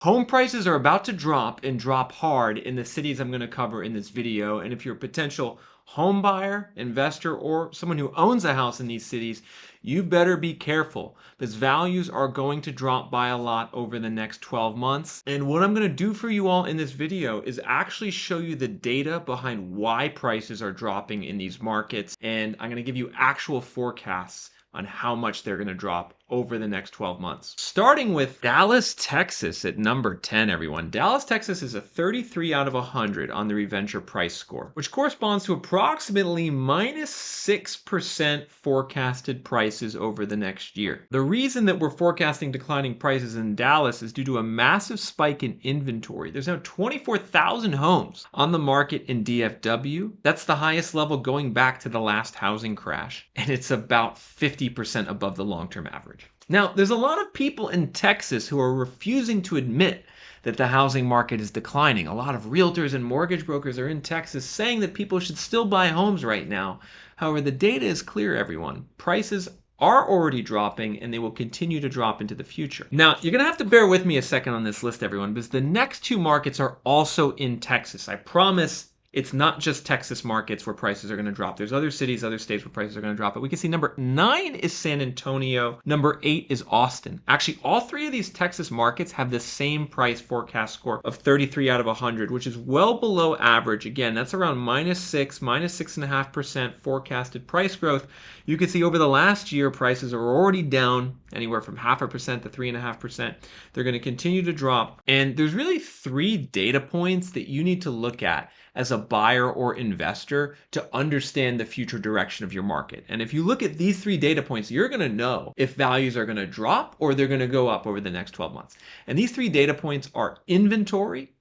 Home prices are about to drop and drop hard in the cities I'm going to cover in this video. And if you're a potential home buyer, investor, or someone who owns a house in these cities, you better be careful because values are going to drop by a lot over the next 12 months. And what I'm going to do for you all in this video is actually show you the data behind why prices are dropping in these markets. And I'm going to give you actual forecasts on how much they're going to drop over the next 12 months. Starting with Dallas, Texas at number 10, everyone. Dallas, Texas is a 33 out of 100 on the Reventure price score, which corresponds to approximately minus 6% forecasted prices over the next year. The reason that we're forecasting declining prices in Dallas is due to a massive spike in inventory. There's now 24,000 homes on the market in DFW. That's the highest level going back to the last housing crash, and it's about 50% above the long-term average. Now, there's a lot of people in Texas who are refusing to admit that the housing market is declining. A lot of realtors and mortgage brokers are in Texas saying that people should still buy homes right now. However, the data is clear, everyone. Prices are already dropping and they will continue to drop into the future. Now, you're going to have to bear with me a second on this list, everyone, because the next two markets are also in Texas. I promise it's not just Texas markets where prices are going to drop. There's other cities, other states where prices are going to drop. But we can see number 9 is San Antonio. Number 8 is Austin. Actually, all three of these Texas markets have the same price forecast score of 33 out of 100, which is well below average. Again, that's around minus 6.5% forecasted price growth. You can see over the last year, prices are already down anywhere from 0.5% to 3.5%. They're going to continue to drop. And there's really 3 data points that you need to look at as a buyer or investor to understand the future direction of your market. And if you look at these 3 data points, you're going to know if values are going to drop or they're going to go up over the next 12 months. And these 3 data points are inventory,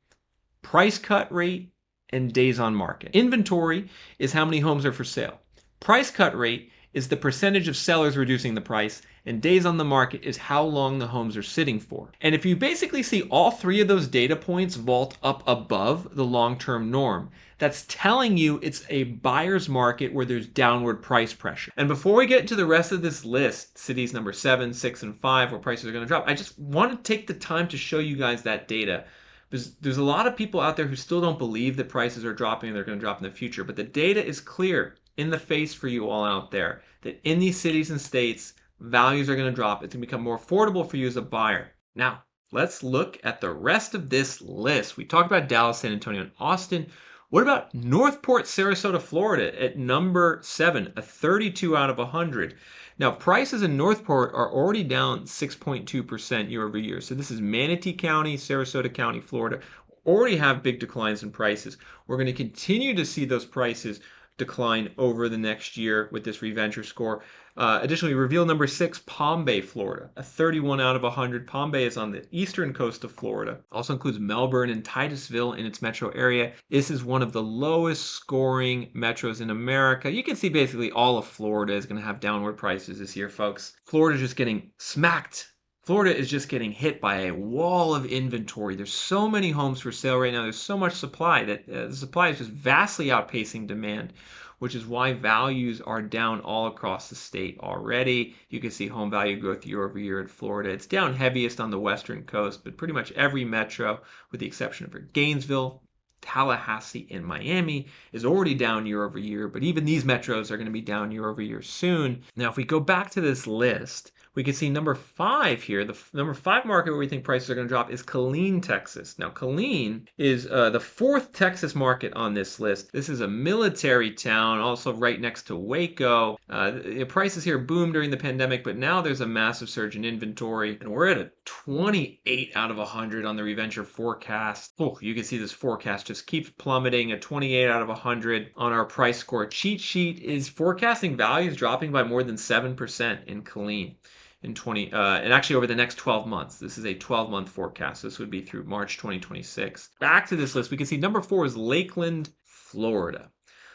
price cut rate, and days on market. Inventory is how many homes are for sale. Price cut rate is the percentage of sellers reducing the price, and days on the market is how long the homes are sitting for. And if you basically see all 3 of those data points vault up above the long-term norm, that's telling you it's a buyer's market where there's downward price pressure. And before we get into the rest of this list, cities number 7, 6, and 5 where prices are going to drop, I just want to take the time to show you guys that data. There's a lot of people out there who still don't believe that prices are dropping and they're going to drop in the future, but the data is clear in the face for you all out there that in these cities and states, values are going to drop. It's going to become more affordable for you as a buyer. Now, let's look at the rest of this list. We talked about Dallas, San Antonio, and Austin. What about Northport, Sarasota, Florida at number 7, a 32 out of 100? Now, prices in Northport are already down 6.2% year over year. So this is Manatee County, Sarasota County, Florida. Already have big declines in prices. We're going to continue to see those prices decline over the next year with this Reventure score. Additionally, reveal number 6, Palm Bay, Florida, a 31 out of 100. Palm Bay is on the eastern coast of Florida. Also includes Melbourne and Titusville in its metro area. This is one of the lowest scoring metros in America. You can see basically all of Florida is going to have downward prices this year, folks. Florida is just getting smacked. Florida is just getting hit by a wall of inventory. There's so many homes for sale right now. There's so much supply that the supply is just vastly outpacing demand, which is why values are down all across the state already. You can see home value growth year over year in Florida. It's down heaviest on the western coast, but pretty much every metro, with the exception of Gainesville, Tallahassee, and Miami, is already down year over year, but even these metros are going to be down year over year soon. Now, if we go back to this list, we can see number 5 here. The number 5 market where we think prices are going to drop is Killeen, Texas. Now, Killeen is the 4th Texas market on this list. This is a military town, also right next to Waco. The prices here boomed during the pandemic, but now there's a massive surge in inventory, and we're at a 28 out of 100 on the Reventure forecast. Oh, you can see this forecast just keeps plummeting. A 28 out of 100 on our price score cheat sheet is forecasting values dropping by more than 7% in Killeen in and actually over the next 12 months. This is a 12-month forecast. This would be through March 2026. Back to this list, we can see number 4 is Lakeland, Florida.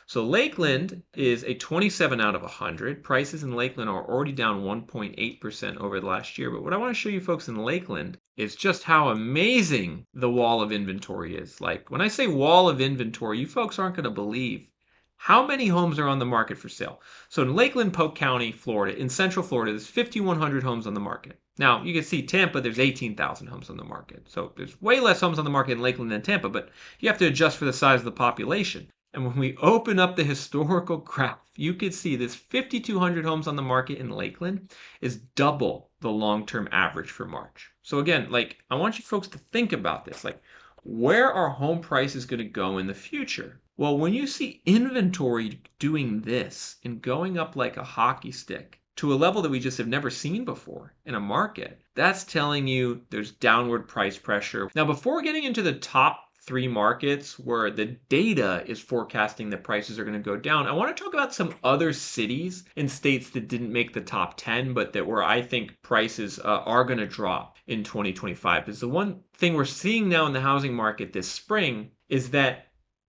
So Lakeland is a 27 out of 100. Prices in Lakeland are already down 1.8% over the last year. But what I want to show you folks in Lakeland is just how amazing the wall of inventory is. Like when I say wall of inventory, you folks aren't going to believe How many homes are on the market for sale? So in Lakeland, Polk County, Florida, in Central Florida, there's 5,100 homes on the market. Now, you can see Tampa, there's 18,000 homes on the market. So there's way less homes on the market in Lakeland than Tampa, but you have to adjust for the size of the population. And when we open up the historical graph, you could see this 5,200 homes on the market in Lakeland is double the long-term average for March. So again, like, I want you folks to think about this. Like, where are home prices going to go in the future? Well, when you see inventory doing this and going up like a hockey stick to a level that we just have never seen before in a market, that's telling you there's downward price pressure. Now, before getting into the top three markets where the data is forecasting that prices are going to go down, I want to talk about some other cities and states that didn't make the top 10, but that where I think prices are going to drop in 2025. Because the one thing we're seeing now in the housing market this spring is that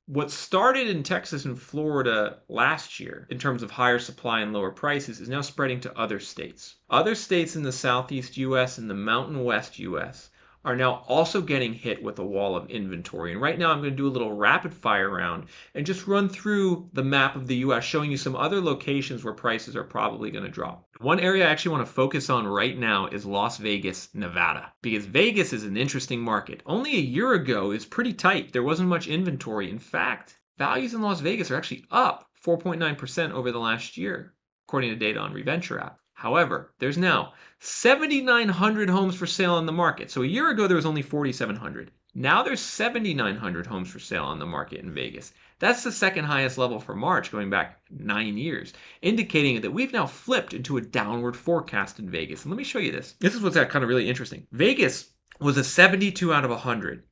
what started in Texas and Florida last year in terms of higher supply and lower prices is now spreading to other states. Other states in the southeast US and the mountain west US are now also getting hit with a wall of inventory. And right now I'm going to do a little rapid fire round and just run through the map of the US, showing you some other locations where prices are probably going to drop. One area I actually want to focus on right now is Las Vegas, Nevada, because Vegas is an interesting market. Only a year ago is pretty tight. There wasn't much inventory. In fact, values in Las Vegas are actually up 4.9% over the last year, according to data on Reventure app. However, there's now 7,900 homes for sale on the market. So a year ago, there was only 4,700. Now there's 7,900 homes for sale on the market in Vegas. That's the second highest level for March going back 9 years, indicating that we've now flipped into a downward forecast in Vegas. And let me show you this. This is what's kind of really interesting. Vegas was a 72 out of 100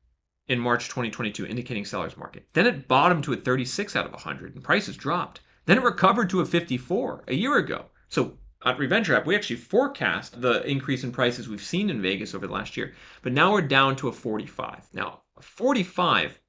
in March 2022, indicating seller's market. Then it bottomed to a 36 out of 100 and prices dropped. Then it recovered to a 54 a year ago. So at Reventure app, we actually forecast the increase in prices we've seen in Vegas over the last year, but now we're down to a 45. Now, a 45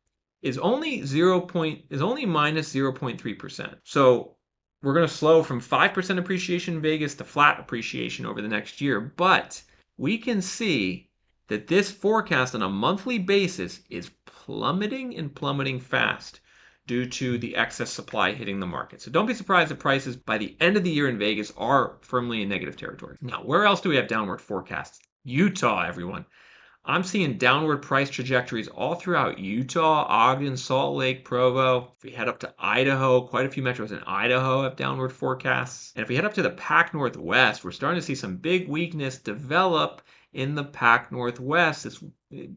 is only minus 0.3%. So we're going to slow from 5% appreciation in Vegas to flat appreciation over the next year, but we can see that this forecast on a monthly basis is plummeting and plummeting fast due to the excess supply hitting the market. So don't be surprised if prices by the end of the year in Vegas are firmly in negative territory. Now, where else do we have downward forecasts? Utah, everyone. I'm seeing downward price trajectories all throughout Utah, Ogden, Salt Lake, Provo. If we head up to Idaho, quite a few metros in Idaho have downward forecasts. And if we head up to the Pac Northwest, we're starting to see some big weakness develop in the Pac Northwest. It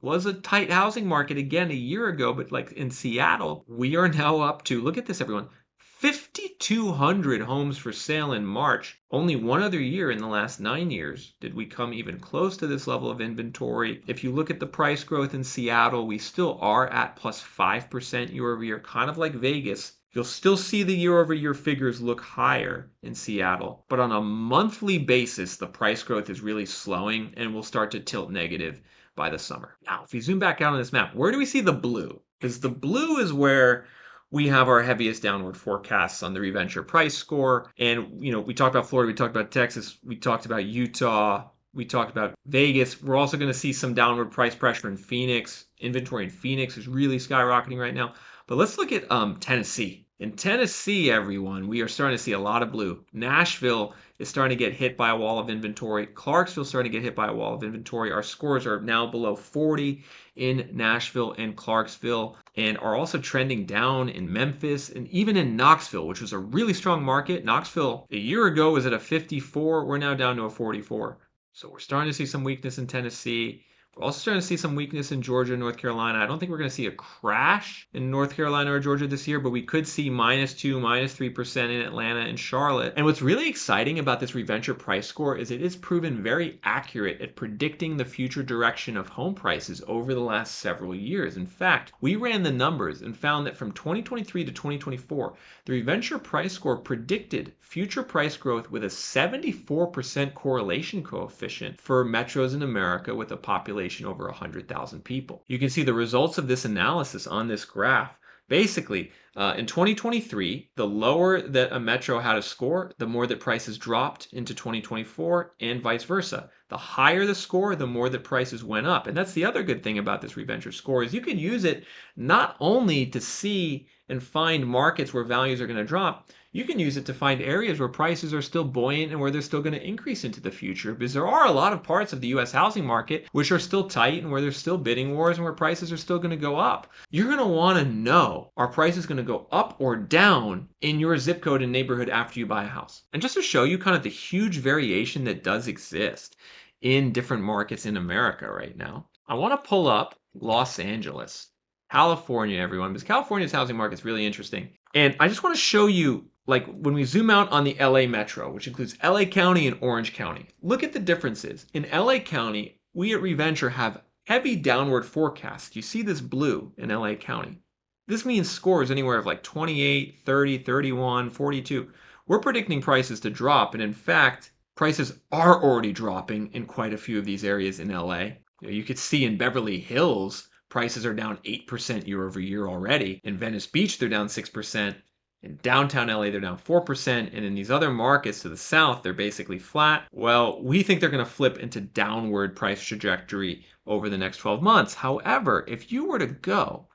was a tight housing market again a year ago, but like in Seattle, we are now up to, look at this, everyone, 5,200 homes for sale in March. Only one other year in the last 9 years did we come even close to this level of inventory. If you look at the price growth in Seattle, we still are at plus 5% year over year, kind of like Vegas. You'll still see the year over year figures look higher in Seattle, but on a monthly basis, the price growth is really slowing and will start to tilt negative by the summer. Now, if we zoom back out on this map, where do we see the blue? Because the blue is where we have our heaviest downward forecasts on the Reventure price score. And, we talked about Florida, we talked about Texas, we talked about Utah, we talked about Vegas. We're also going to see some downward price pressure in Phoenix. Inventory in Phoenix is really skyrocketing right now. But let's look at Tennessee. In Tennessee, everyone, we are starting to see a lot of blue. Nashville is starting to get hit by a wall of inventory. Clarksville is starting to get hit by a wall of inventory. Our scores are now below 40 in Nashville and Clarksville, and are also trending down in Memphis and even in Knoxville, which was a really strong market. Knoxville a year ago was at a 54. We're now down to a 44. So we're starting to see some weakness in Tennessee. We're also starting to see some weakness in Georgia and North Carolina. I don't think we're going to see a crash in North Carolina or Georgia this year, but we could see -2, -3% in Atlanta and Charlotte. And what's really exciting about this Reventure price score is it is proven very accurate at predicting the future direction of home prices over the last several years. In fact, we ran the numbers and found that from 2023 to 2024, the Reventure price score predicted future price growth with a 74% correlation coefficient for metros in America with a population over 100,000 people. You can see the results of this analysis on this graph. Basically, in 2023, the lower that a metro had a score, the more that prices dropped into 2024, and vice versa. The higher the score, the more that prices went up. And that's the other good thing about this Reventure score is you can use it not only to see and find markets where values are going to drop, you can use it to find areas where prices are still buoyant and where they're still going to increase into the future, because there are a lot of parts of the US housing market which are still tight and where there's still bidding wars and where prices are still going to go up. You're going to want to know, are prices going to go up or down in your zip code and neighborhood after you buy a house? And just to show you kind of the huge variation that does exist in different markets in America right now, I want to pull up Los Angeles, California, everyone, because California's housing market is really interesting. And I just want to show you, like, when we zoom out on the LA metro, which includes LA County and Orange County, look at the differences. In LA County, we at Reventure have heavy downward forecasts. You see this blue in LA County. This means scores anywhere of like 28, 30, 31, 42. We're predicting prices to drop, and in fact, prices are already dropping in quite a few of these areas in LA. You could see in Beverly Hills, prices are down 8% year over year already. In Venice Beach, they're down 6%. In downtown LA, they're down 4%. And in these other markets to the south, they're basically flat. Well, we think they're going to flip into downward price trajectory over the next 12 months. However, if you were to go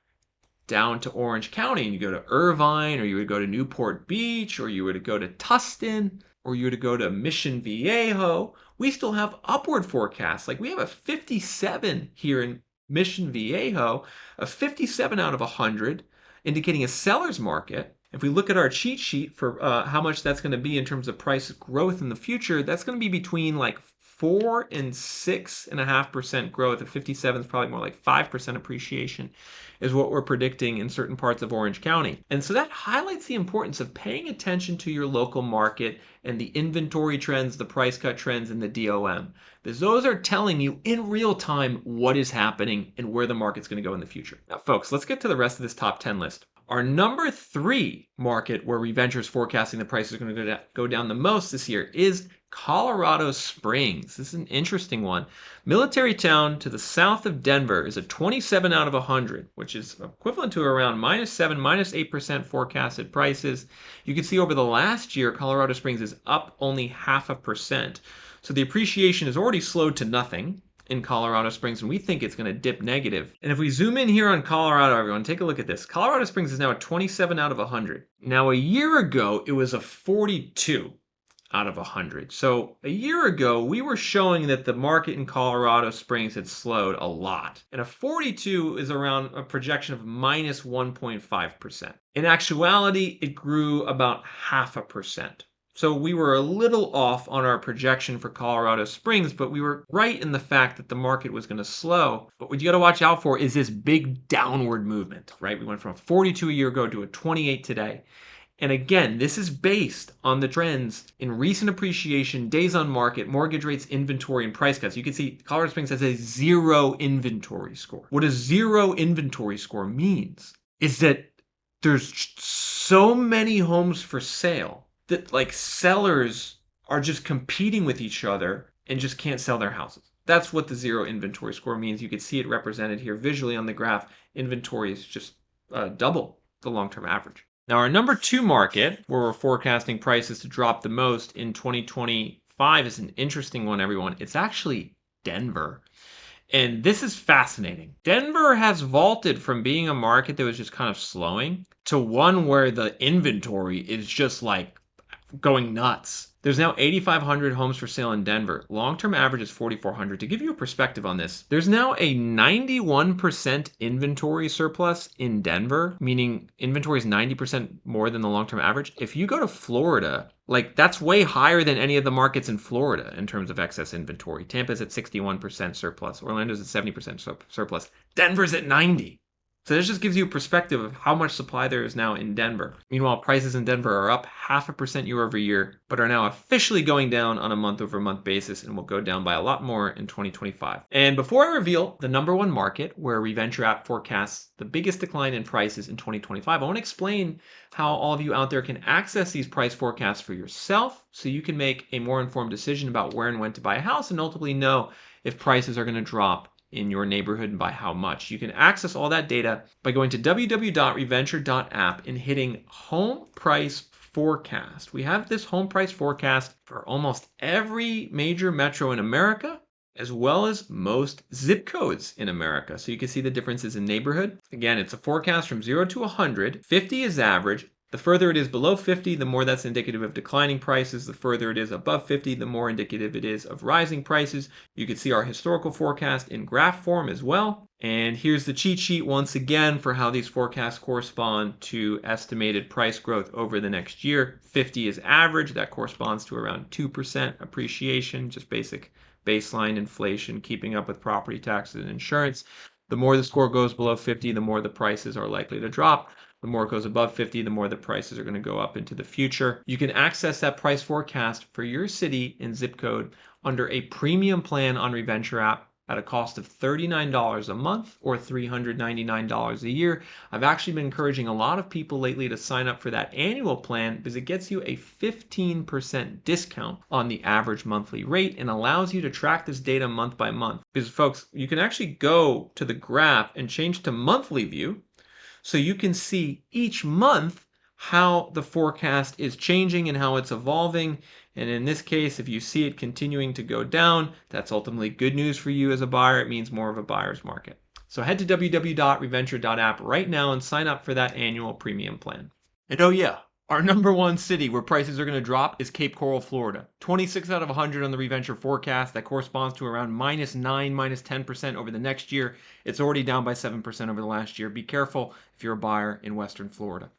down to Orange County and you go to Irvine, or you would go to Newport Beach, or you were to go to Tustin, or you were to go to Mission Viejo, we still have upward forecasts. Like we have a 57 here in Mission Viejo, a 57 out of 100, indicating a seller's market. If we look at our cheat sheet for how much that's going to be in terms of price growth in the future, that's going to be between like 4 and 6.5% growth. A 57 is probably more like 5% appreciation is what we're predicting in certain parts of Orange County. And so that highlights the importance of paying attention to your local market and the inventory trends, the price cut trends, and the DOM. Because those are telling you in real time what is happening and where the market's going to go in the future. Now, folks, let's get to the rest of this top 10 list. Our number 3 market where Reventure is forecasting the price is going to go down the most this year is Colorado Springs. This is an interesting one. Military town to the south of Denver is a 27 out of 100, which is equivalent to around -7, -8% forecasted prices. You can see over the last year, Colorado Springs is up only 0.5%. So the appreciation has already slowed to nothing in Colorado Springs, and we think it's going to dip negative. And if we zoom in here on Colorado, everyone, take a look at this. Colorado Springs is now a 27 out of 100. Now, a year ago, it was a 42 out of 100. So a year ago, we were showing that the market in Colorado Springs had slowed a lot. And a 42 is around a projection of -1.5%. In actuality, it grew about 0.5%. So we were a little off on our projection for Colorado Springs, but we were right in the fact that the market was going to slow. But what you got to watch out for is this big downward movement, right? We went from a 42 a year ago to a 28 today. And again, this is based on the trends in recent appreciation, days on market, mortgage rates, inventory, and price cuts. You can see Colorado Springs has a 0 inventory score. What a 0 inventory score means is that there's so many homes for sale that like sellers are just competing with each other and just can't sell their houses. That's what the 0 inventory score means. You can see it represented here visually on the graph. Inventory is just double the long-term average. Now, our number 2 market, where we're forecasting prices to drop the most in 2025, is an interesting one, everyone. It's actually Denver. And this is fascinating. Denver has vaulted from being a market that was just kind of slowing to one where the inventory is just like going nuts. There's now 8,500 homes for sale in Denver. Long-term average is 4,400. To give you a perspective on this, there's now a 91% inventory surplus in Denver, meaning inventory is 90% more than the long-term average. If you go to Florida, like that's way higher than any of the markets in Florida in terms of excess inventory. Tampa's at 61% surplus. Orlando's at 70% surplus. Denver's at 90%. So this just gives you a perspective of how much supply there is now in Denver. Meanwhile, prices in Denver are up 0.5% year over year, but are now officially going down on a month-over-month basis and will go down by a lot more in 2025. And before I reveal the number 1 market where Reventure app forecasts the biggest decline in prices in 2025, I want to explain how all of you out there can access these price forecasts for yourself so you can make a more informed decision about where and when to buy a house and ultimately know if prices are going to drop in your neighborhood and by how much. You can access all that data by going to www.reventure.app and hitting Home Price Forecast. We have this home price forecast for almost every major metro in America as well as most zip codes in America. So you can see the differences in neighborhood. Again, it's a forecast from 0 to 100. 50 is average. The further it is below 50, the more that's indicative of declining prices. The further it is above 50, the more indicative it is of rising prices. You can see our historical forecast in graph form as well. And here's the cheat sheet once again for how these forecasts correspond to estimated price growth over the next year. 50 is average. That corresponds to around 2% appreciation, just basic baseline inflation, keeping up with property taxes and insurance. The more the score goes below 50, the more the prices are likely to drop. The more it goes above 50, the more the prices are going to go up into the future. You can access that price forecast for your city and zip code under a premium plan on Reventure app at a cost of $39 a month or $399 a year. I've actually been encouraging a lot of people lately to sign up for that annual plan because it gets you a 15% discount on the average monthly rate and allows you to track this data month by month. Because folks, you can actually go to the graph and change to monthly view so you can see each month how the forecast is changing and how it's evolving. And in this case, if you see it continuing to go down, that's ultimately good news for you as a buyer. It means more of a buyer's market. So head to www.reventure.app right now and sign up for that annual premium plan. And oh yeah, our number one city where prices are going to drop is Cape Coral, Florida. 26 out of 100 on the Reventure forecast. That corresponds to around -9, -10% over the next year. It's already down by 7% over the last year. Be careful if you're a buyer in Western Florida.